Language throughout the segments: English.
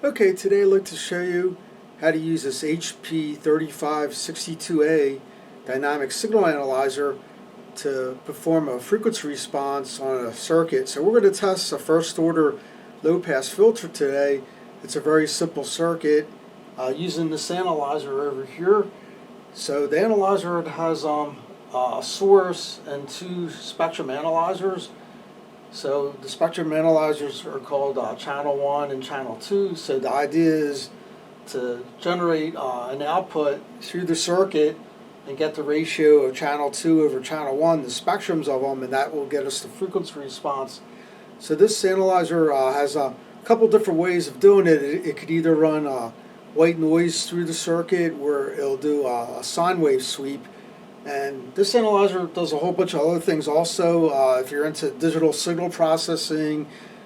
Okay, today I'd like to show you how to use this HP3562A Dynamic Signal Analyzer to perform a frequency response on a circuit. So we're going to test a first order low pass filter today. It's a very simple circuit using this analyzer over here. So the analyzer has a source and two spectrum analyzers. So the spectrum analyzers are called channel 1 and channel 2. So the idea is to generate an output through the circuit and get the ratio of channel 2 over channel 1, the spectrums of them, and that will get us the frequency response. So this analyzer has a couple different ways of doing it. It could either run white noise through the circuit, where it'll do a sine wave sweep. And this analyzer does a whole bunch of other things also. If you're into digital signal processing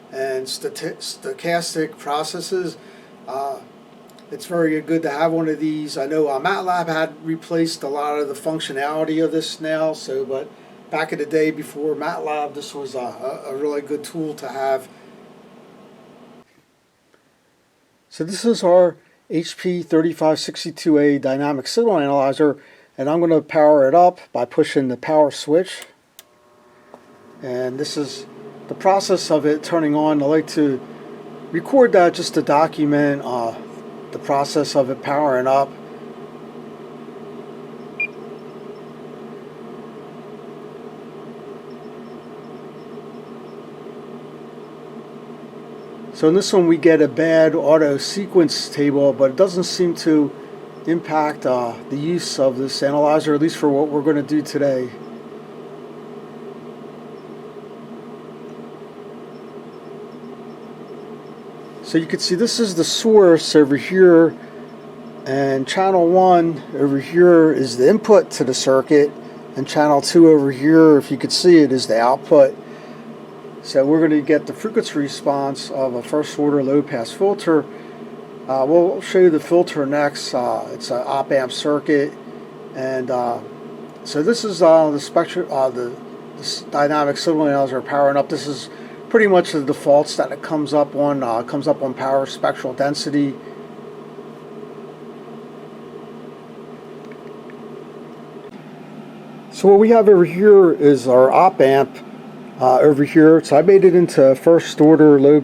and stochastic processes, it's very good to have one of these. I know MATLAB had replaced a lot of the functionality of this now, but back in the day before MATLAB, this was a really good tool to have. So this is our HP3562A Dynamic Signal Analyzer. And I'm going to power it up by pushing the power switch. And this is the process of it turning on. I like to record that just to document the process of it powering up. So in this one we get a bad auto sequence table, but it doesn't seem to impact the use of this analyzer, at least for what we're going to do today. So you can see this is the source over here, and channel 1 over here is the input to the circuit, and channel 2 over here, if you could see it, is the output. So we're going to get the frequency response of a first order low pass filter. We'll show you the filter next. It's an op-amp circuit, and so this is the spectrum, the dynamic signal analyzer powering up. This is pretty much the defaults that it comes up on. Comes up on power, spectral density. So what we have over here is our op-amp over here. So I made it into first order low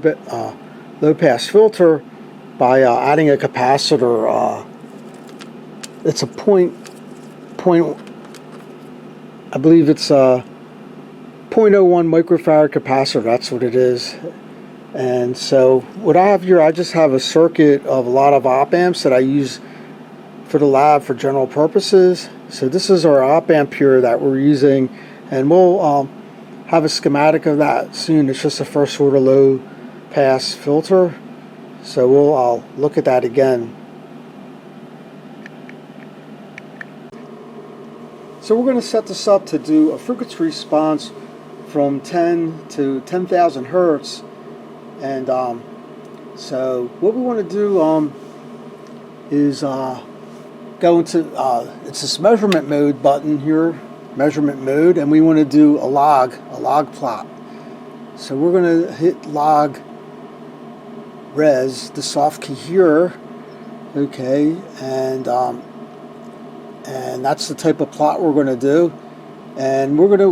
pass filter by adding a capacitor. It's a I believe it's a 0.01 microfarad capacitor. That's what it is. And so what I have here, I just have a circuit of a lot of op amps that I use for the lab for general purposes. So this is our op amp here that we're using, and we'll have a schematic of that soon. It's just a first order low pass filter. So we'll look at that again. So we're going to set this up to do a frequency response from 10 to 10,000 hertz. And so what we want to do is go into it's this measurement mode button here, measurement mode, and we want to do a log plot. So we're going to hit log res, the soft key here, okay, and that's the type of plot we're going to do. And we're going to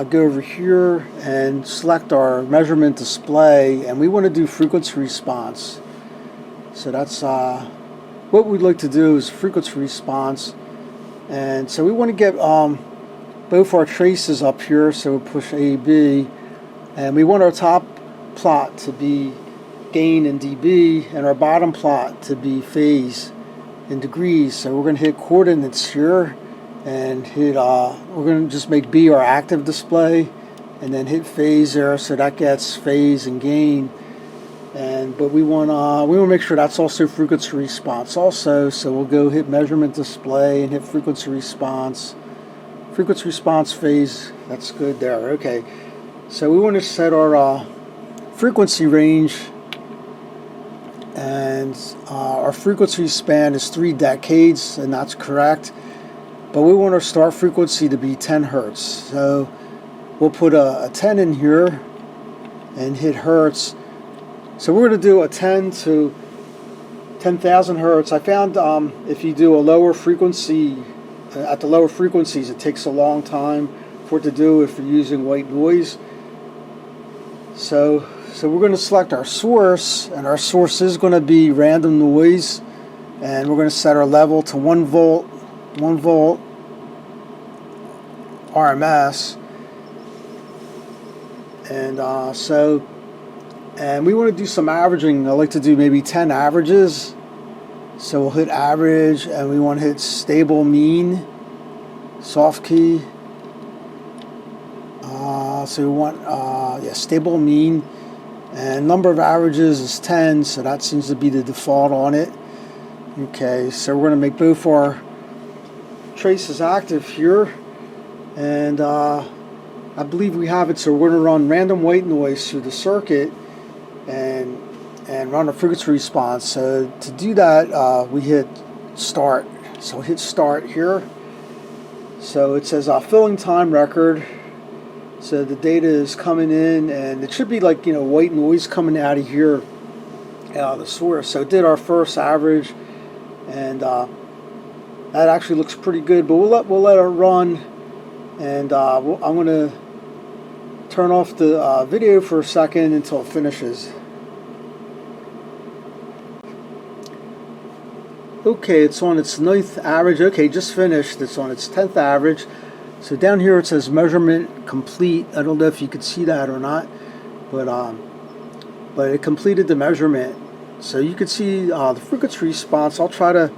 go over here and select our measurement display, and we want to do frequency response. So that's what we'd like to do is frequency response. And so we want to get both our traces up here, so we'll push A, B, and we want our top plot to be gain in dB and our bottom plot to be phase in degrees. So we're going to hit coordinates here and hit we're going to just make B our active display, and then hit phase there, so that gets phase and gain. And but we want to make sure that's also frequency response also. So we'll go hit measurement display and hit frequency response phase. That's good there. Okay, so we want to set our frequency range, and our frequency span is 3 decades, and that's correct, but we want our start frequency to be 10 hertz. So we'll put a 10 in here and hit hertz, So we're going to do a 10 to 10,000 hertz. I found if you do a lower frequency, at the lower frequencies, it takes a long time for it to do if you're using white noise. So we're going to select our source, and our source is going to be random noise, and we're going to set our level to 1 volt RMS, and and we want to do some averaging. I like to do maybe 10 averages. So we'll hit average, and we want to hit stable mean, soft key. So we want stable mean, and number of averages is 10, so that seems to be the default on it. Okay, so we're going to make both our traces active here, and I believe we have it. So we're going to run random white noise through the circuit and run a frequency response. So to do that, we hit start. So hit start here. So it says filling time record. So the data is coming in, and it should be like, white noise coming out of here, the source. So it did our first average, and that actually looks pretty good. But we'll let it run, and I'm going to turn off the video for a second until it finishes. Okay, it's on its 9th average. Okay, just finished. It's on its 10th average. So down here it says measurement complete. I don't know if you could see that or not, but it completed the measurement. So you could see the frequency response. I'll try to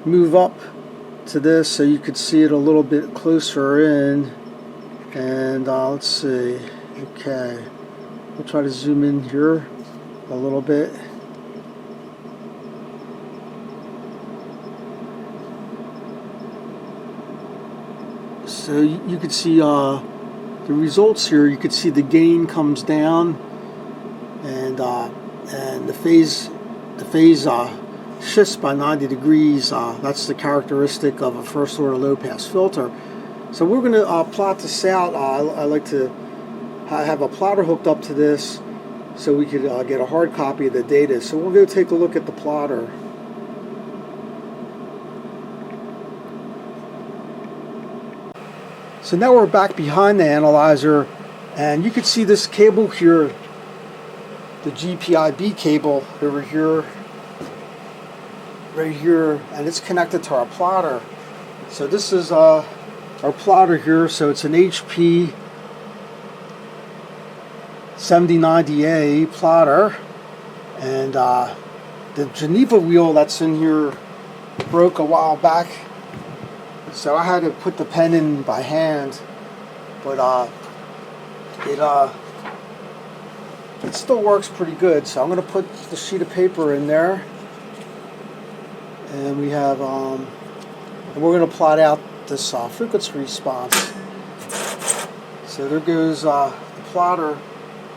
move up to this so you could see it a little bit closer in. And let's see. Okay, we'll try to zoom in here a little bit. So you could see the results here. You could see the gain comes down, and the phase shifts by 90 degrees. That's the characteristic of a first order low pass filter. So we're going to plot this out. I like to have a plotter hooked up to this so we could get a hard copy of the data. So we'll go take a look at the plotter. So now we're back behind the analyzer, and you can see this cable here, the GPIB cable over here, right here, and it's connected to our plotter. So this is our plotter here. So it's an HP3562A plotter, and the Geneva wheel that's in here broke a while back. So I had to put the pen in by hand, but it still works pretty good. So I'm going to put the sheet of paper in there, and we have and we're going to plot out this frequency response. So there goes the plotter.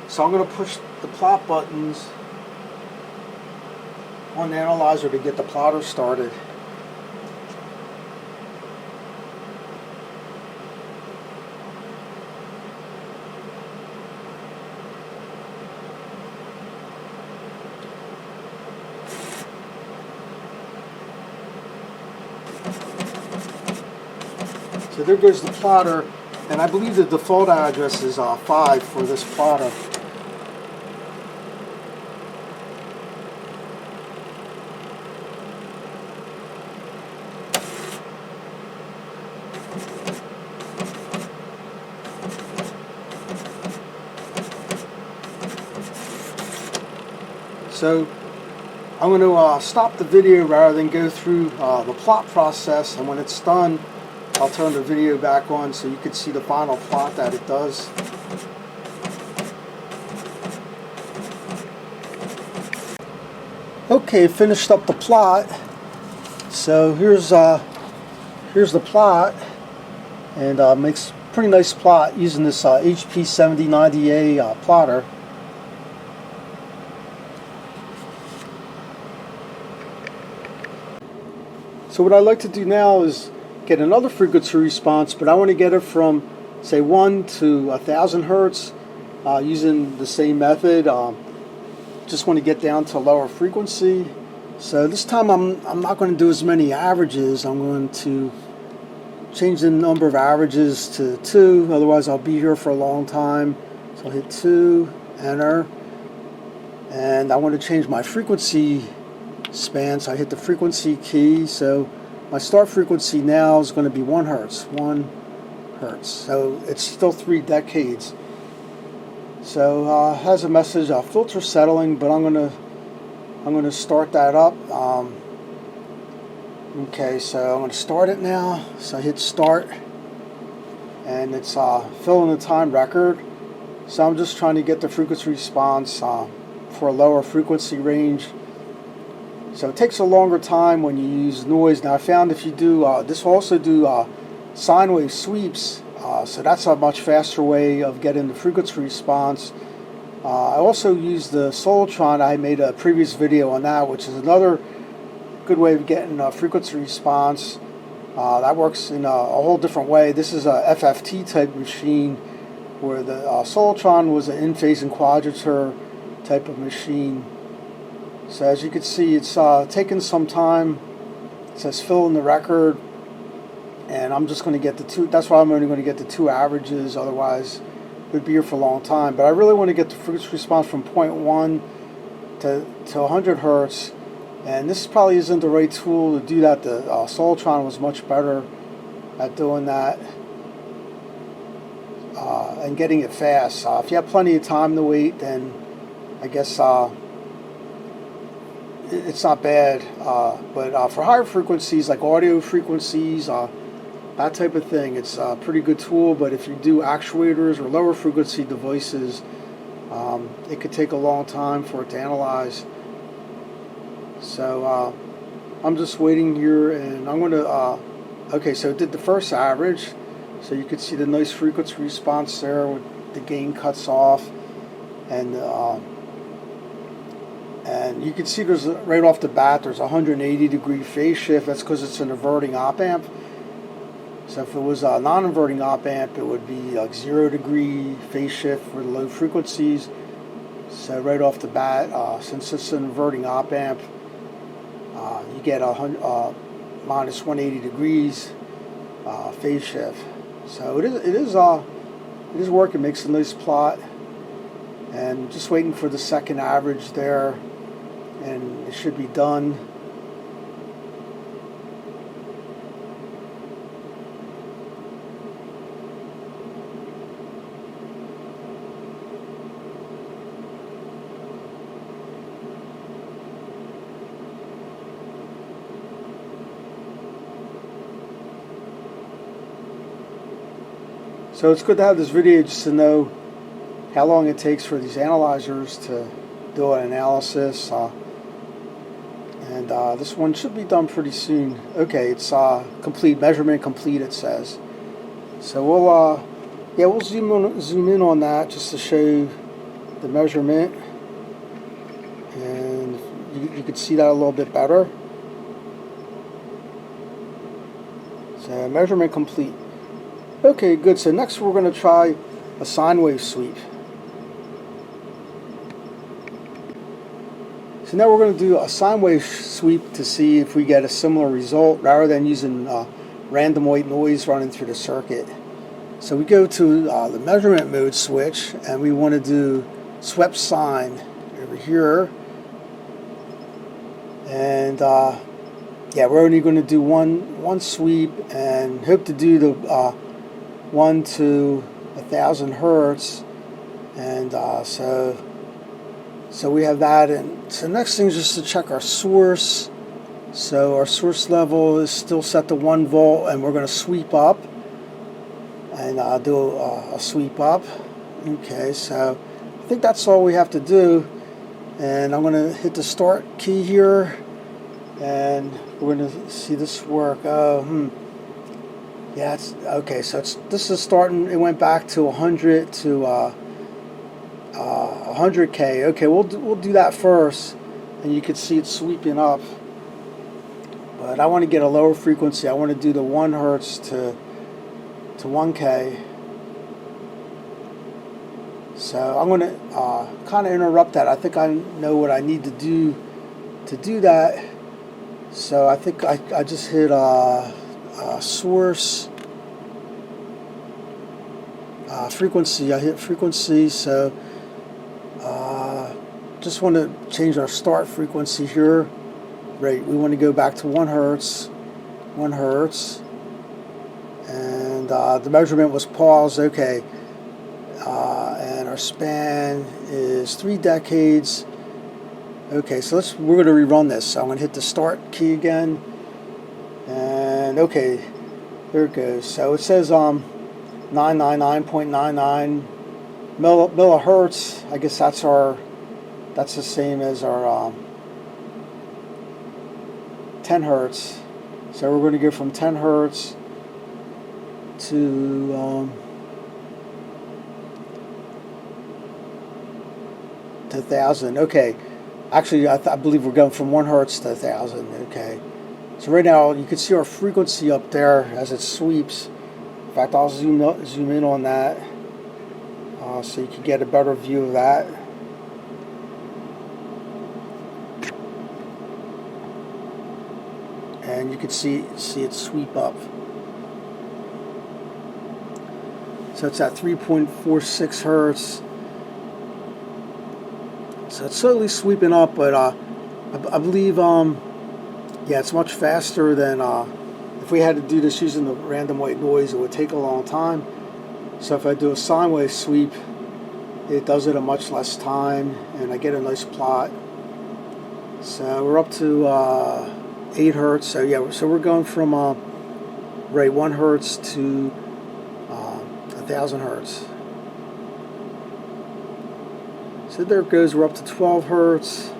So I'm going to push the plot buttons on the analyzer to get the plotter started. So there goes the plotter, and I believe the default address is 5 for this plotter. So I'm going to stop the video rather than go through the plot process, and when it's done, I'll turn the video back on so you can see the final plot that it does. Okay, finished up the plot. So here's the plot, and makes a pretty nice plot using this HP3562A plotter. So what I'd like to do now is get another frequency response, but I want to get it from, say, 1 to 1,000 hertz using the same method. just want to get down to a lower frequency. So this time I'm not going to do as many averages. I'm going to change the number of averages to 2, otherwise I'll be here for a long time. So I'll hit 2, enter, and I want to change my frequency span, so I hit the frequency key. So my start frequency now is going to be 1 hertz, 1 hertz. So it's still 3 decades. So it has a message, filter settling, but I'm going to start that up. Okay, so I'm going to start it now. So I hit start, and it's filling the time record. So I'm just trying to get the frequency response for a lower frequency range. So it takes a longer time when you use noise. Now I found if you do, this will also do sine wave sweeps, so that's a much faster way of getting the frequency response. I also use the Solitron. I made a previous video on that, which is another good way of getting a frequency response. That works in a whole different way. This is a FFT type machine, where the Solitron was an in-phase enquadrature type of machine. So as you can see, it's taking some time. It says fill in the record, and I'm just going to get the 2. That's why I'm only going to get the 2 averages. Otherwise, it would be here for a long time. But I really want to get the frequency response from 0.1 to 100 hertz. And this probably isn't the right tool to do that. The Solitron was much better at doing that and getting it fast. If you have plenty of time to wait, then I guess it's not bad. But for higher frequencies, like audio frequencies, that type of thing, it's a pretty good tool. But if you do actuators or lower frequency devices, it could take a long time for it to analyze. So I'm just waiting here, and I'm going to, okay, so it did the first average. So you can see the nice frequency response there with the gain cuts off. And you can see there's, right off the bat, there's a 180 degree phase shift. That's because it's an inverting op amp. So if it was a non-inverting op amp, it would be like 0 degree phase shift for the low frequencies. So right off the bat, since it's an inverting op amp, you get a minus 180 degrees phase shift. So it is working. Makes a nice plot, and just waiting for the second average there, and it should be done. So it's good to have this video just to know how long it takes for these analyzers to do an analysis. And this one should be done pretty soon. Okay, it's complete, measurement complete, it says. So we'll zoom in on that just to show you the measurement, and you can see that a little bit better. So measurement complete. Okay, good. So next we're going to try a sine wave sweep. So now we're going to do a sine wave sweep to see if we get a similar result rather than using random white noise running through the circuit. So we go to the measurement mode switch, and we want to do swept sine over here. And yeah, we're only going to do one sweep, and hope to do the 1 to 1,000 hertz, and so we have that. And so next thing is just to check our source. So our source level is still set to 1 volt, and we're going to sweep up and do a sweep up. Okay, so I think that's all we have to do, and I'm going to hit the start key here, and we're going to see this work. Yeah, it's okay. So this is starting. It went back to 100 to 100K. Okay, we'll do that first, and you can see it sweeping up. But I want to get a lower frequency. I want to do the 1 hertz to 1K. So I'm going to kind of interrupt that. I think I know what I need to do that. So I think I just hit source frequency. I hit frequency. So just want to change our start frequency here. Right, we want to go back to 1 hertz. 1 hertz. And the measurement was paused. Okay. And our span is 3 decades. Okay, so we're going to rerun this. So I'm going to hit the start key again. And okay, there it goes. So it says 999.99 millihertz. I guess that's the same as our 10 hertz. So we're going to go from 10 hertz to 1,000. Okay, actually I believe we're going from 1 hertz to 1,000. Okay, so right now you can see our frequency up there as it sweeps. In fact, I'll zoom in on that so you can get a better view of that. And you can see it sweep up. So it's at 3.46 hertz. So it's slowly sweeping up, but I believe, yeah, it's much faster than if we had to do this using the random white noise. It would take a long time. So if I do a sine wave sweep, it does it in much less time, and I get a nice plot. So we're up to 8 hertz. So yeah, so we're going from 1 hertz to 1,000 hertz. So there it goes. We're up to 12 hertz,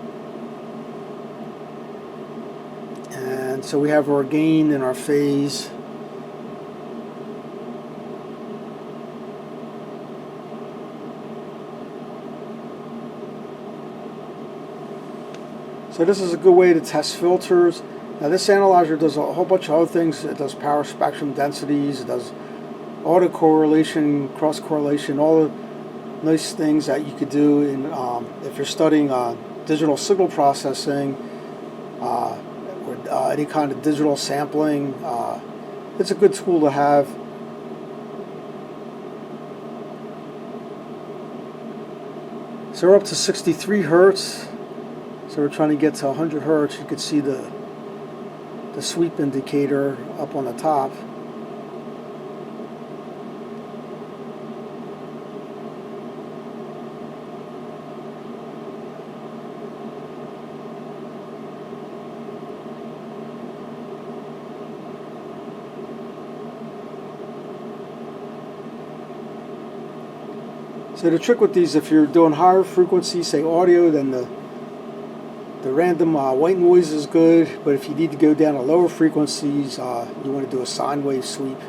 and so we have our gain and our phase. So this is a good way to test filters. Now this analyzer does a whole bunch of other things. It does power spectrum densities. It does autocorrelation, cross correlation, all the nice things that you could do in if you're studying digital signal processing or any kind of digital sampling. It's a good tool to have. So we're up to 63 hertz. So we're trying to get to 100 hertz. You can see the sweep indicator up on the top. So the trick with these, if you're doing higher frequency, say audio, then the random white noise is good, but if you need to go down to lower frequencies, you want to do a sine wave sweep.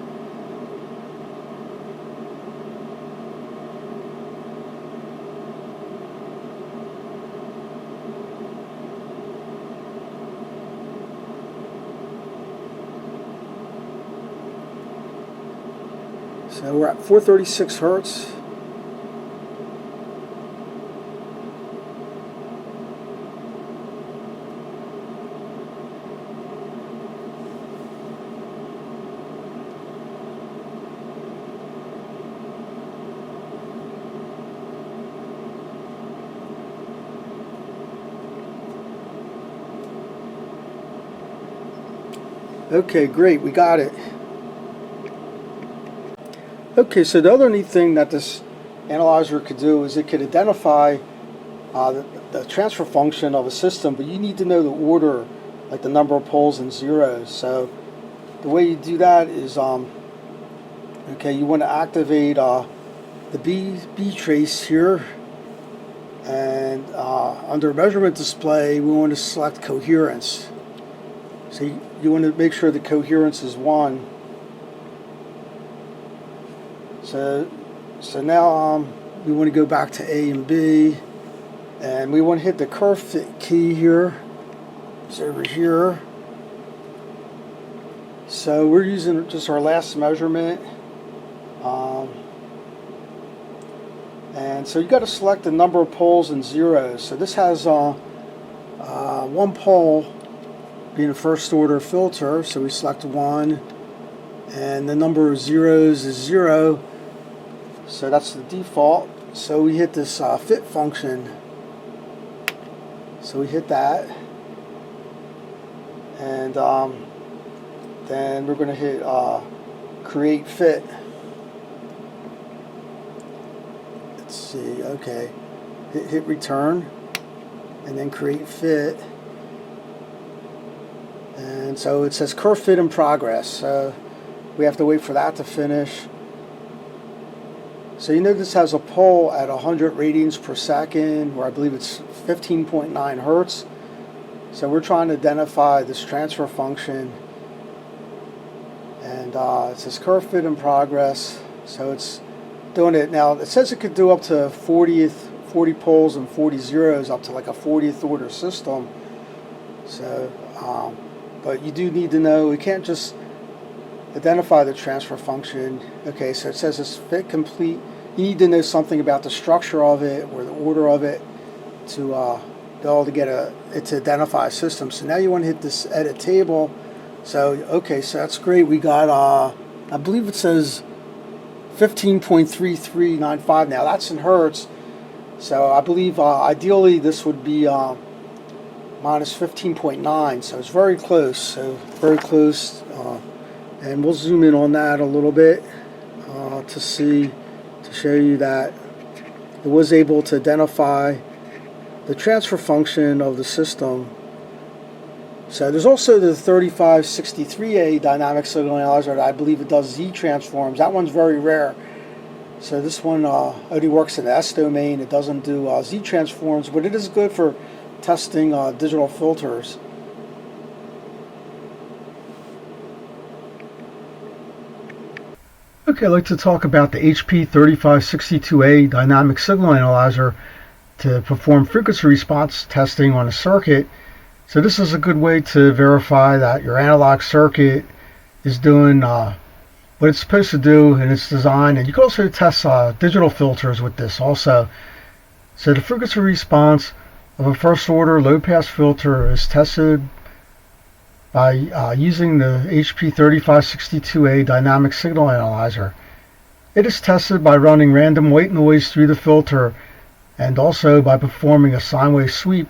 So we're at 436 hertz. Okay, great, we got it. Okay, so the other neat thing that this analyzer could do is it could identify the transfer function of a system, but you need to know the order, like the number of poles and zeros. So the way you do that is, okay, you want to activate the B trace here, and under measurement display, we want to select coherence. So you want to make sure the coherence is 1. So now we want to go back to A and B, and we want to hit the curve fit key here. It's over here. So we're using just our last measurement, And so you got to select the number of poles and zeros. So this has one pole being a first order filter, so we select 1, and the number of zeros is 0, so that's the default. So we hit this fit function, so we hit that, and then we're going to hit create fit. Let's see, okay, hit return, and then create fit. And so it says curve fit in progress, so we have to wait for that to finish. So you know this has a pole at 100 radians per second, where I believe it's 15.9 hertz. So we're trying to identify this transfer function, and it says curve fit in progress, so it's doing it. Now it says it could do up to 40 poles and 40 zeros, up to like a 40th order system. So but you do need to know, we can't just identify the transfer function. Okay, so it says it's fit complete. You need to know something about the structure of it or the order of it to be able to get it to identify a system. So now you want to hit this edit table. So okay, so that's great. We got I believe it says 15.3395 now. That's in hertz. So I believe ideally this would be minus 15.9, so it's very close. So very close, and we'll zoom in on that a little bit to show you that it was able to identify the transfer function of the system. So there's also the 3563A Dynamic Signal Analyzer that I believe it does Z transforms. That one's very rare. So this one only works in the S domain. It doesn't do Z transforms, but it is good for testing digital filters. Okay, I'd like to talk about the HP3562A Dynamic Signal Analyzer to perform frequency response testing on a circuit. So this is a good way to verify that your analog circuit is doing what it's supposed to do in its design, and you can also test digital filters with this also. So the frequency response of a first order low pass filter is tested by using the HP3562A Dynamic Signal Analyzer. It is tested by running random white noise through the filter and also by performing a sine wave sweep.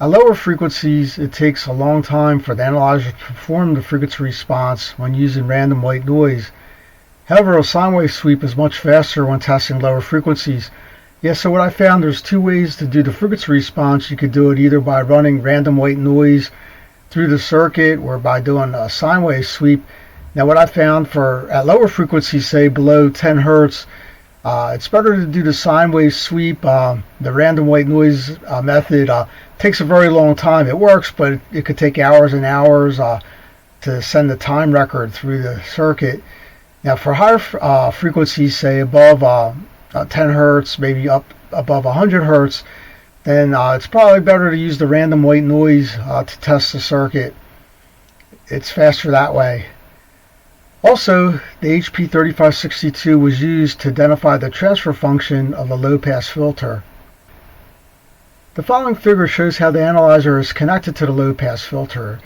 At lower frequencies, it takes a long time for the analyzer to perform the frequency response when using random white noise. However, a sine wave sweep is much faster when testing lower frequencies. Yeah, so what I found, there's two ways to do the frequency response. You could do it either by running random white noise through the circuit or by doing a sine wave sweep. Now what I found at lower frequencies, say below 10 hertz, it's better to do the sine wave sweep. The random white noise method takes a very long time. It works, but it could take hours and hours to send the time record through the circuit. Now for higher frequencies, say above 10 hertz, maybe up above 100 hertz, then it's probably better to use the random white noise to test the circuit. It's faster that way. Also, the HP3562 was used to identify the transfer function of a low-pass filter. The following figure shows how the analyzer is connected to the low-pass filter.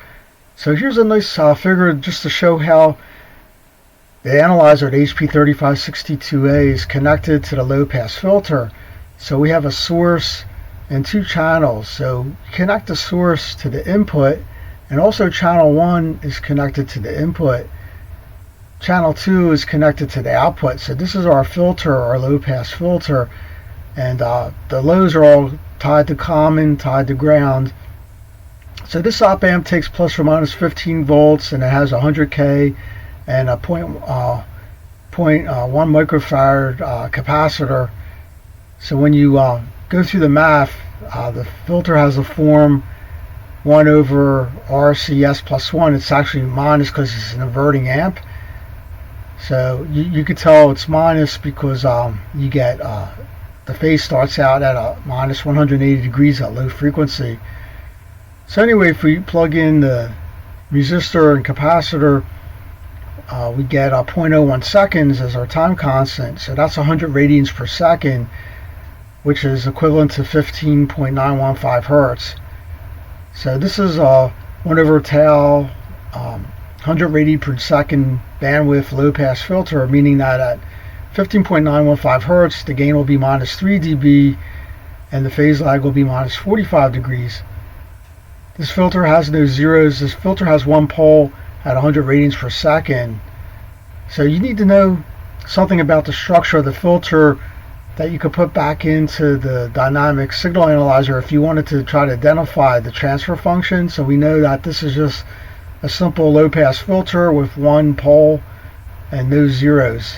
So here's a nice figure just to show how the analyzer, the HP3562A, is connected to the low-pass filter. So we have a source and two channels. So connect the source to the input, and also channel 1 is connected to the input. Channel 2 is connected to the output. So this is our filter, our low-pass filter, and the lows are all tied to common, tied to ground. So this op amp takes plus or minus 15 volts, and it has 100K and a 0.1 microfarad capacitor. So when you go through the math, the filter has a form 1 over RCS plus 1. It's actually minus because it's an inverting amp. So you could tell it's minus because you get the phase starts out at a minus 180 degrees at low frequency. So anyway, if we plug in the resistor and capacitor, we get 0.01 seconds as our time constant. So that's 100 radians per second. which is equivalent to 15.915 hertz. So this is a 1 over tau 100 radian per second bandwidth low pass filter, meaning that at 15.915 hertz the gain will be minus 3 dB and the phase lag will be minus 45 degrees. This filter has no zeros. This filter has one pole at 100 radians per second. So you need to know something about the structure of the filter that you could put back into the dynamic signal analyzer if you wanted to try to identify the transfer function. So we know that this is just a simple low pass filter with one pole and no zeros.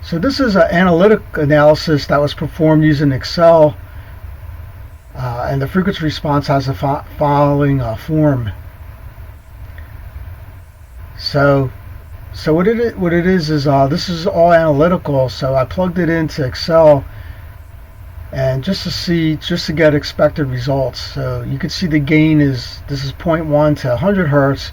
So this is an analytic analysis that was performed using Excel, and the frequency response has the following form. So what it is this is all analytical. So I plugged it into Excel, and just to get expected results. So you can see the gain is 0.1 to 100 hertz.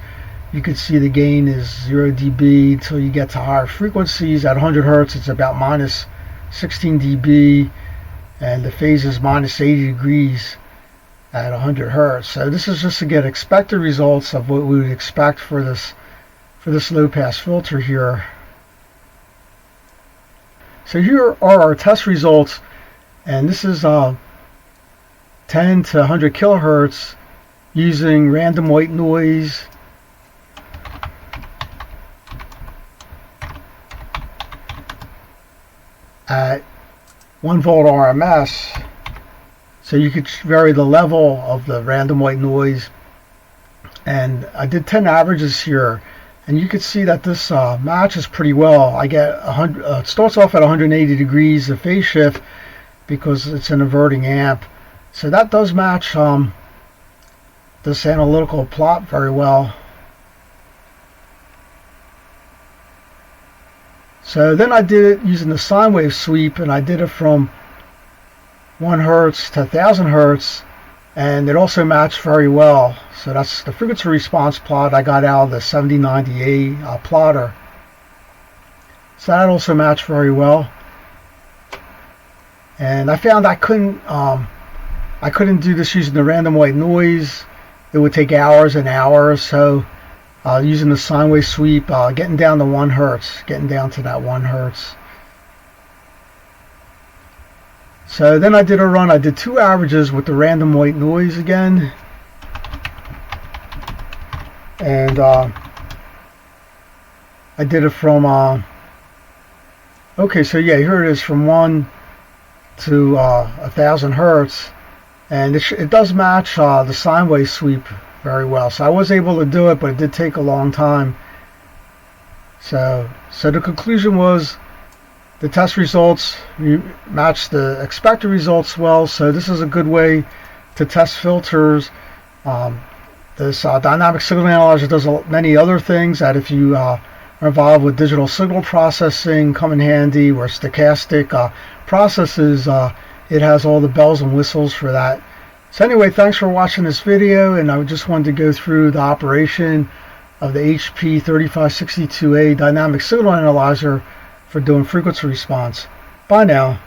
You can see the gain is 0 dB until you get to higher frequencies. At 100 hertz it's about minus 16 dB, and the phase is minus 80 degrees at 100 hertz. So this is just to get expected results of what we would expect for this low pass filter here. So here are our test results, and this is 10 to 100 kilohertz using random white noise, at 1 volt RMS. So you could vary the level of the random white noise, and I did 10 averages here, and you can see that this matches pretty well. I get 100. It starts off at 180 degrees the phase shift because it's an inverting amp, so that does match this analytical plot very well. So then I did it using the sine wave sweep, and I did it from 1 hertz to 1000 hertz, and it also matched very well. So that's the frequency response plot I got out of the 7090A plotter. So that also matched very well. And I found I couldn't do this using the random white noise. It would take hours and hours. So using the sine wave sweep, getting down to 1 hertz, getting down to that 1 hertz. So then I did a run. I did 2 averages with the random white noise again, and I did it from okay, so yeah, here it is, from 1 to 1000 hertz, and it does match the sine wave sweep very well. So I was able to do it, but it did take a long time. So the conclusion was the test results match the expected results well. So this is a good way to test filters. This dynamic signal analyzer does many other things that, if you are involved with digital signal processing, come in handy, or stochastic processes. It has all the bells and whistles for that. So anyway, thanks for watching this video, and I just wanted to go through the operation of the HP3562A Dynamic Signal Analyzer for doing frequency response. Bye now.